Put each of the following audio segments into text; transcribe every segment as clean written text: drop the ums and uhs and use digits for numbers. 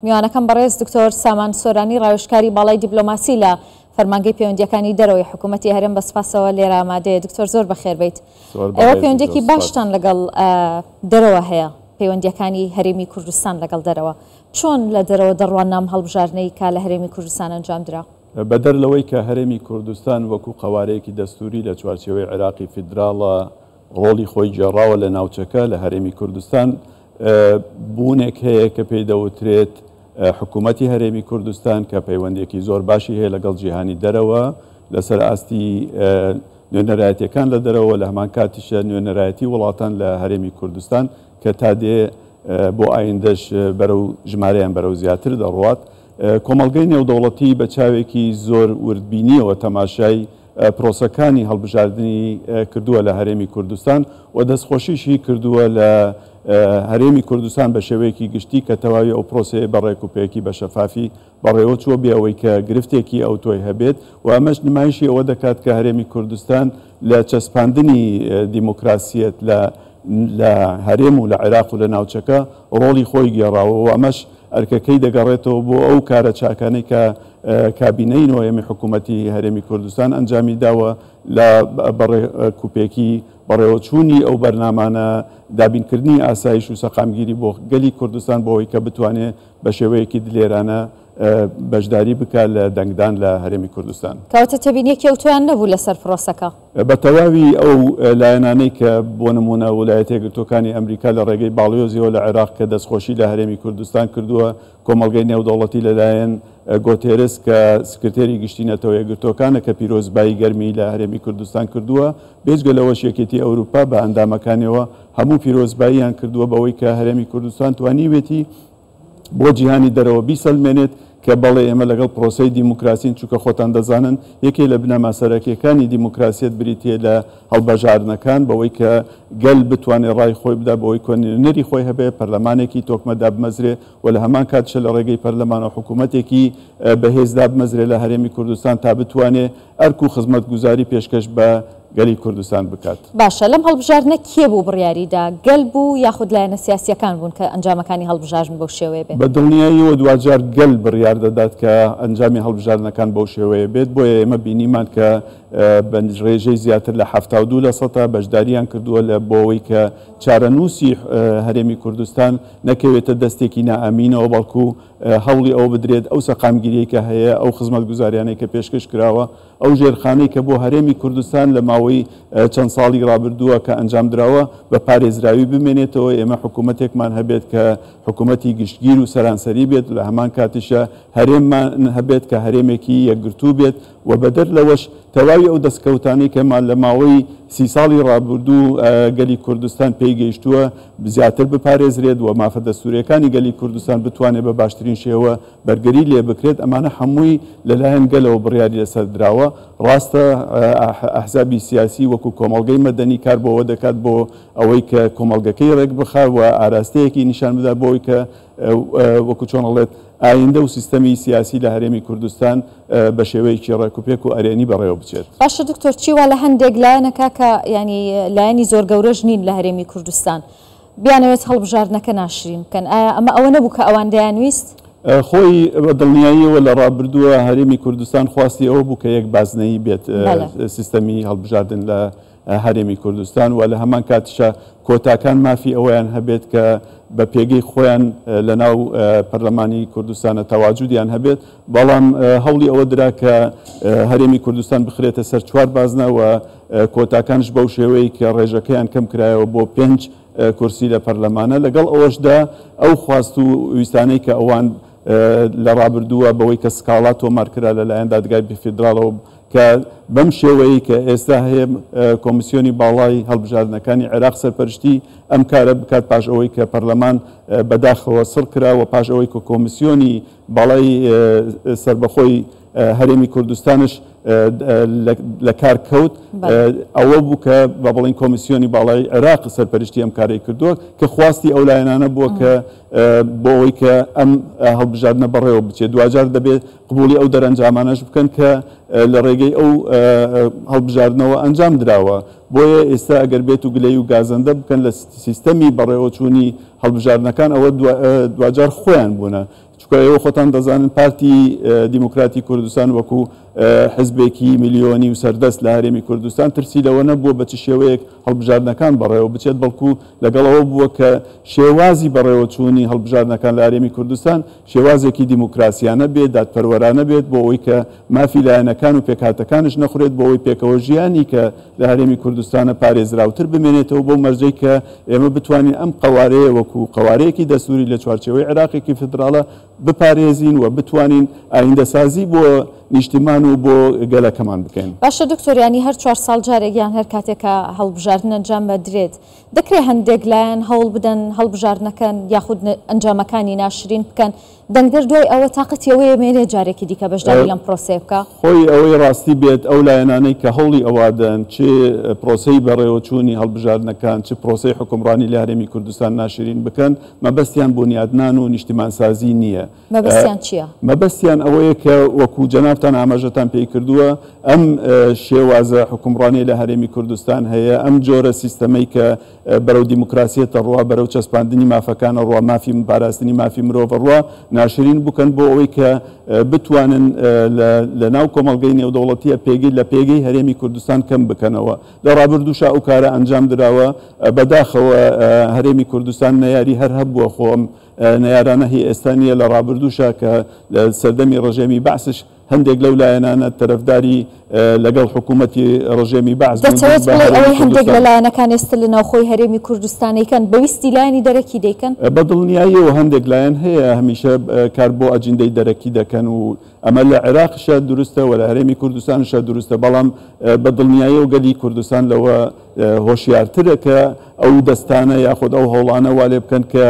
میوانەکەم بەڕێز دکتۆر سامان سۆرانی ڕاوێژکاری باڵای دیپلۆماسی لە فەرمانگەی پەیوەندیەکانی دەرەوەی حکوومەتی هەرێم بە سپاسەوە لێرە ئامادەیە. دکتۆر زۆر بەخێر بیت. ئێوە پەیوەندیەکی باشتان لەگەڵ دەرەوە هەیە، پەیوەندیەکانی هەرێمی کوردستان لەگەڵ دەرەوە. چۆن لە دەرەوە دەڕوان نام هەڵبژارنەی کا لە هەرێمی کوردستان ئەنجام درا؟ بەدەر لەوەی کە هەرێمی کوردستان وەکو قوارەیەکی دەستوری لە چوارچێوەی عێراقی فیدراڵە ڕۆڵی خۆی جێڕاوە لە ناوچەکە لە هەرێمی کوردستان بوونێک هەیە کە پێی دەوترێت حکوومەتی هەرێمی کوردستان کە پەیوەندێکی زۆر باشی هەیە لەگەڵ جیهانی دەرەوە لەسەر ئاستی نوێنەرایەتیەکان لە دەرەوە، لە هەمان کاتیشە نوێنەرایەتی وڵاتان لە هەرێمی کوردستان کە تا دێ بۆ ئایندەش بەرەو ژمارەیان بەرەو زیاتر دەڕوات. کۆمەڵگەی نێودەوڵەتی بە چاوێکی زۆر وردبینیەوە تەماشای پرۆسەکانی هەڵبژاردننی کردووە لە هەرێمی کوردستان و دەستخۆشیشی کردووە لە هەرێمی کوردستان بە شێوەیەکی گشتی کە تەواوی ئەو پرۆسەیە بەڕێکوپێکی بە شەفافی بەڕێوە چوە بێەوەی کە گرفتێکی ئەو تۆی هەبێت و ئەمەش نمایشی ئەوە دەکات کە هەرێمی کوردستان لە چەسپاندنی دیموکراسیەت لە هەرێم و لە عێراق و لە ناوچەکە ڕۆڵی خۆی گێڕاوە و ئەمەش ئەرکەکەی دەگەڕێتەوە بۆ ئەو کارە چاکانەی کە کابینەی نوێمی حکوومەتی هەرێمی کوردستان ئەنجامی داوە لە بەڕێکوپێکی بەڕێوەچوونی ئەو بەرنامانە دابینکردنی ئاسایش و سەقامگیری بۆ گەلی کوردستان بۆەوەی کە بتوانێت بە شێوەیەکی دلێرانە بەشداری بکات لە دەنگدان لە هەرێمی کوردستان. کەواتە تەبینیەکی ئەوتوان نەبوو لەسەر فڕۆسەکە بە تەواوی ئەو لایەنانەی کە بۆ نمونە ویلایەتە یەکگرتووەکانی ئەمریکا لە ڕێگەی باڵیۆزیەوە لە عێراق کە دەستخۆشی لە هەرێمی کوردستان کردووە، کۆمەڵگەی نێودەوڵەتی لەلایەن گۆتێرس کە سکرتێری گشتی نەتەوە یەکگرتووەکانە کە پیرۆزبایی گەرمی لە هەرێمی کوردستان کردووە، بێجگە لەوەش یەکێتی ئەوروپا بە ئەندامەکانەوە هەموو پیرۆزباییان کردووە بەوەی کە هەرێمی کوردستان توانیوێتی بۆ جیهانی دەرەوە بیسەلمێنێت کە بەڵێ ئێمە لەگەڵ پرۆسەی دیموکراسین چووکە خۆتان دەزانن یەکێ لە بنەما سەرەکیەکانی دیموکراسیەت بریتیە لە هەڵبەژاردنەکان بەوەی کە گەل بتوانێت ڕای خۆی بدا بەوەی کۆنێنەری خۆی هەبێ، پەرلەمانێکی تۆکمەدا بمەزرێ و لە هەمان کاتشە لە ڕێگەی پەرلەمان و حکوومەتێکی بەهێزدا بمەزرێ لە هەرێمی کوردستان تا بتوانێت ئەرک و خزمەتگوزاری پێشکەش بە گەلی کوردستان بکات. باشە، لەم هەڵبژاردنە کێ بوو بڕیاریدا؟ گەل بوو یاخود لایەنە سیاسیەکان بوون کە ئەنجامەکانی هەڵبژاردن بەو شێوەیە بێت؟ بە دڵنیاییەوە دوجار گەل بڕیار دەدات کە ئەنجامی هەڵبژاردنەکان بەو شێوەیە بێت، بۆیە ئێمە بینیمان کە بە ڕێژەی زیاتر لە 72% بەشداریان کردووە لە بۆەوەی کە چارەنووسی هەرێمی کوردستان نەکەوێتە دەستێکی نائەمینەوە، بەڵکو هەوڵی ئەو بدرێت ئەو سەقامگیریی کە هەیە، ئەو خزمەتگوزاریانەی کە پێشکەش کراوە، ئەو ژێرخانەی کە بۆ هەرێمی کوردستان لە ماوەی چەند ساڵی ڕابردووە کە ئەنجام درراوە بە پارێزراوی بمێنێتەوە. ئێمە حکوومەتێکمان هەبێت کە حکوومەتی گشتگیر و سەرانسەری بێت، لە هەمان کاتیشە هەرێممان هەبێت کە هەرێمێکی یەکگرتوو بێت و بەدەر لەوەش تەواوی ئەو دەستکەوتانی کەمان لە ماوەی 30 ساڵی ڕابردوو گەلی کوردستان پێی گەیشتووە زیاتر بپارێزرێت و مافە دەستوریەکانی گەلی کوردستان بتوانێت بە باشترین شێوە بەرگەری لێ بکرێت. ئەمانە هەمووی لەلایەن گەلەوە بڕیاری لەسەر دراوە. ڕاستە ئەحزابی سیاسی وەکو کۆمەڵگەی مەدەنی کار بۆەوە دەکات بۆ ئەوەی کە کۆمەڵگەکەی ڕێک بخات و ئاراستەیەکی نیشان بدا بۆی کە وەکو چۆن ئەڵێت ئایندە و سیستەمی سیاسی لە هەرێمی کوردستان بە شێوەیەکی ڕێکوپێک و ئەرێنی بەڕێوە بچێت. باشە دکتۆر، چیوە لە هەندێک لایەنەکە کە ینی لایەنی زۆر گەورەش نین لە هەرێمی کوردستان بیانەوێت هەڵبژاردنەکە ناشرین بکەن، ئایا ئەمە ئەوە نەبوو کە ئەوان دەیانویست؟ خۆی بە دڵنیاییەوە لە ڕابردووە هەرێمی کوردستان خواستی ئەوە بوو کە یەک بازنەیی بێت سیستەمی هەڵبژاردن لە هەرێمی کوردستان و لە هەمان کاتیشە کۆتاکان مافی ئەویان هەبێت کە بە پێگەی خۆیان لە ناو پەرلەمانی کوردستانە تەواجودیان هەبێت، بەڵام هەوڵی ئەوە درا کە هەرێمی کوردستان بخرێتە سەر 4 بازنە و کۆتاکانش بەو شێوەیە کە ڕێژەکەیان کەم کرایەوە بۆ 5 کورسی لە پەرلەمانە. لەگەڵ ئەوەشدا ئەو خواست و ویستانەی کە ئەوان لە ڕابردووە بەوەی کە سکاڵا تۆمارکرا لەلایەن دادگای فیدراڵەوە کە بەم شێوەیە کە ئێستا هەیە کۆمیسیۆنی باڵای هەڵبژاردنەکانی عێراق سەرپەرشتی ئەم کارە بکات پاش ئەوەی کە پەرلەمان بەداخەوە سڕ کراوە، پاش ئەوەی کە کۆمیسیۆنی باڵای سربەخۆی هەرێمی کوردستانش لە کار کەوت. ئەوە بوو کە بە بڵین کۆمیسیۆنی باڵای عێراق سەرپەرشتی ئەم کارەی کردووە کە خواستی ئەو لایەنانە بووە کە بۆ ئەوەی کە ئەم هەڵبژاردنە بەڕێوە بچێت. دوجار دەبێت قبولی ئەو دەرەنجامانەش بکەن کە لە ڕێگەی ئەو هەڵبژاردنەوە ئەنجام دراوە. بۆیە ئێستا ئەگەر بێت و گلەی و گازەندە بکەن لە سیستەمی بەڕێوەچوونی هەڵبژاردنەکان ئەوە دوجار خۆیان بوونە، چکە ئێوە خۆتان دەزانن پارتی دیموکراتی کوردستان وەکو حزبێکی میلیۆنی و سەردەست لە هەرێمی کوردستان ترسی لەوە نەبووە بە چ شێوەیەک هەڵبژاردنەکان بەڕێوە بچێت، بەڵکو لەگەڵەوە بووە کە شێوازی بەڕێوە چوونی هەڵبژاردنەکان لە هەرێمی کوردستان شێوازێکی دیموکراسیانە بێت، دادپەروەرانە بێت، بۆ ئەوەی کە مافی لایەنەکان و پێکهاتەکانش نەخورێت، بۆ ئەوەی پێکەوە ژیانی کە لە هەرێمی کوردستانە پارێزراوتر بمێنێتەوە بۆ مەرجەی کە ئێمە بتوانین ئەم قەوارەیە وەکو قەوارەیەکی دەستوری لە چوارچێوەی عێراقێکی فدراڵە بپارێزین و بتوانین ئایندەسازی بۆ نیشتمان و بۆ گەلەکەمان بکەین. باشە دکتۆریانی هەر 4 ساڵ جارێکیان هەر کاتێکە هەڵبژاردن ئەنجام بدرێت دەکرێت هەندێک لایەن هەوڵ بدەن هەڵبژاردنەکەن یاخود ئەنجامەکانی ناشرین بکەن، دەنگدەر دوای ئەوە تااقەتیەوەیە مێنێ جارێکی دیکە بەشداری لەم پرۆسێ بکە. خۆی ئەوەی ڕاستی بێت ئەو لایەنانەی کە هەوڵی ئەوادەن چ پرۆسەی بەڕێوەچوونی هەڵبژاردنەکان چ پرۆسەی حکومڕانی لە هەرێمی کوردستان ناشرین بکەن مەبەستیان بنیادنان و نیشتیمانسازی نییە. مەبەستیان چییە؟ مەبەستیان ئەوەیە کە وەکو جەنابتان ئاماژەتان پێی کردووە ئەم شێوازە حکومڕانی لە هەرێمی کوردستان هەیە، ئەم جۆرە سیستەمەی کە بەرەو دیموکراسیەتە ڕوا بەرەو چەسپاندنی مافەکانە ڕوا مافی پاراستنی مافی مرۆڤ ڕوا ناشرین بکەن بۆ ئەوەی کە بتوانن لە ناو کۆمەڵگەی نێودەوڵەتیە پێگەی لە پێگەی هەرێمی کوردستان کەم بکەنەوە. لە ڕابردووشا ئەو کارە ئەنجام درراوە، بەداخەوە هەرێمی کوردستان نەیاری هەر هەبووە خۆم نەیارانە هی ئێستا نیە لە ڕابردووشا کە لە سەردەمی ڕژێمی بەعسش هەندێک لەو لایەنانە تەرەفداری لەگەڵ حکوومەتی ڕژێمی بەعس دەتەوێت بڵێ ئەوەی هەندێک لە لایەنەکان ئێستا لە ناوخۆی هەرێمی کوردستانیکەن بەویستی لایەنی دەرەکی دەیکەن؟ بەدڵنیاییەوە هەندێک لایەن هەیە هەمیشە کار بۆ ئەجندەی دەرەکی دەکەن و ئەمە لە عێراقشە دروستە و لە هەرێمی کوردستانشە دروستە، بەڵام بەدڵنیاییەوە گەلی کوردستان لەوە هۆشیارترە کە ئەو دەستانە یاخود ئەو هەوڵانە وا لێ بکەن کە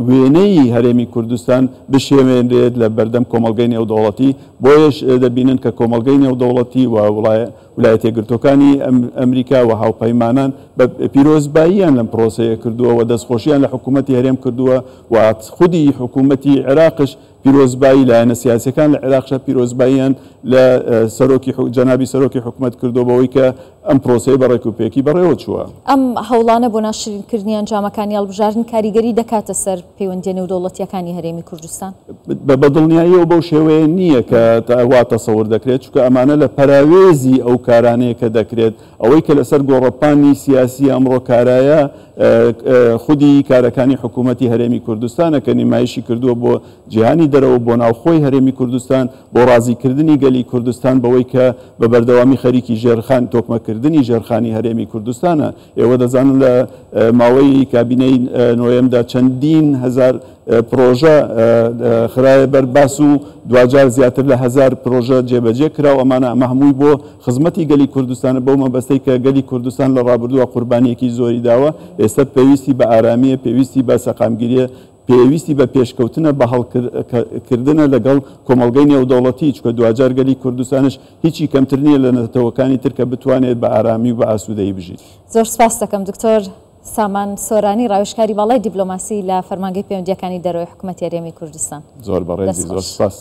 وێنەی هەرێمی کوردستان بشێوێنرێت لە بەردەم کۆمەڵگەی نێودەوڵەتی. بۆیش دەبینن کە کۆمەڵگەی نێودەوڵەتی و ویلایەتە یەکگرتوەکانی ئەمریکا و هاوپەیمانان بە پیرۆزباییان لەم پرۆسەیە کردووە و دەستخۆشییان لە حکوومەتی هەرێم کردووە و خودی حکوومەتی عێراقش پیرۆزبایی لایەنە سیاسەکان لە عێراقشە پیرۆزباییان لە جەنابی سەرۆکی حکوومەت کردو بەوەی کە ئەم پرۆسەی بەڕێکوپێکی بەڕێوە چووە. ئەم هەوڵانە بۆ ناشرینکردنی ئەنجامەکانی هەڵبژاردن کاریگەری دەکاتە سەر پەیوەندیە نێودەوڵەتیەکانی هەرێمی کوردستان؟ بەدڵنیاییەوە بەو شێوەیە نییە کە وا تەسەور دەکرێت، چونکە ئەمانە لە پەراوێزی ئەو کارانەیە کە دەکرێت ئەوەی کە لەسەر گۆڕەپانی سیاسی ئەمڕۆ کارایە خودی کارەکانی حکوومەتی هەرێمی کوردستانە کە نیمایشی کردووە بۆ جیهانی دەرەوە بۆ ناوخۆی هەرێمی کوردستان بۆ ڕازیکردنی گەلی کوردستان بەوەی کە بە بەردەوامی خەریکی ژێرخان تۆکمەکردنی ژێرخانی هەرێمی کوردستانە. ئێوە دەزانن لە ماوەی کابینەی نۆیەمدا چەندین هەزار پرۆژە خرایە بەرباس و دوجار زیاتر لە 1000 پرۆژە جێبەجێ کراو. ئەمە هەمووی بۆ خزمەتی گەلی کوردستانە بەو مەبەستەی کە گەلی کوردستان لە ڕابردووە قوربانیەکی زۆری داوە. ئێستا پێویستی بە ئارامیە، پێویستی بە سەقامگیریە، پێویستی بە پێشکەوتنە بە هەڵکردنە لەگەڵ کۆمەڵگەی نێودەوڵەتی، چکە دوجار گەلی کوردستانش هیچی کەمتر نییە لە نەتەوەکانی ترکە بتوانێت بە ئارامی و بە ئاسوودەیی بژیت. زۆر سپاس دەکەم دکتۆر سامان سۆرانی، ڕاوێژکاری باڵای دیپلۆماسی لە فەرمانگەی پەیوەندیەکانی دەرەوەی حکوومەتی هەرێمی کوردستان. زۆر بەڕێزی، زۆر سپاس.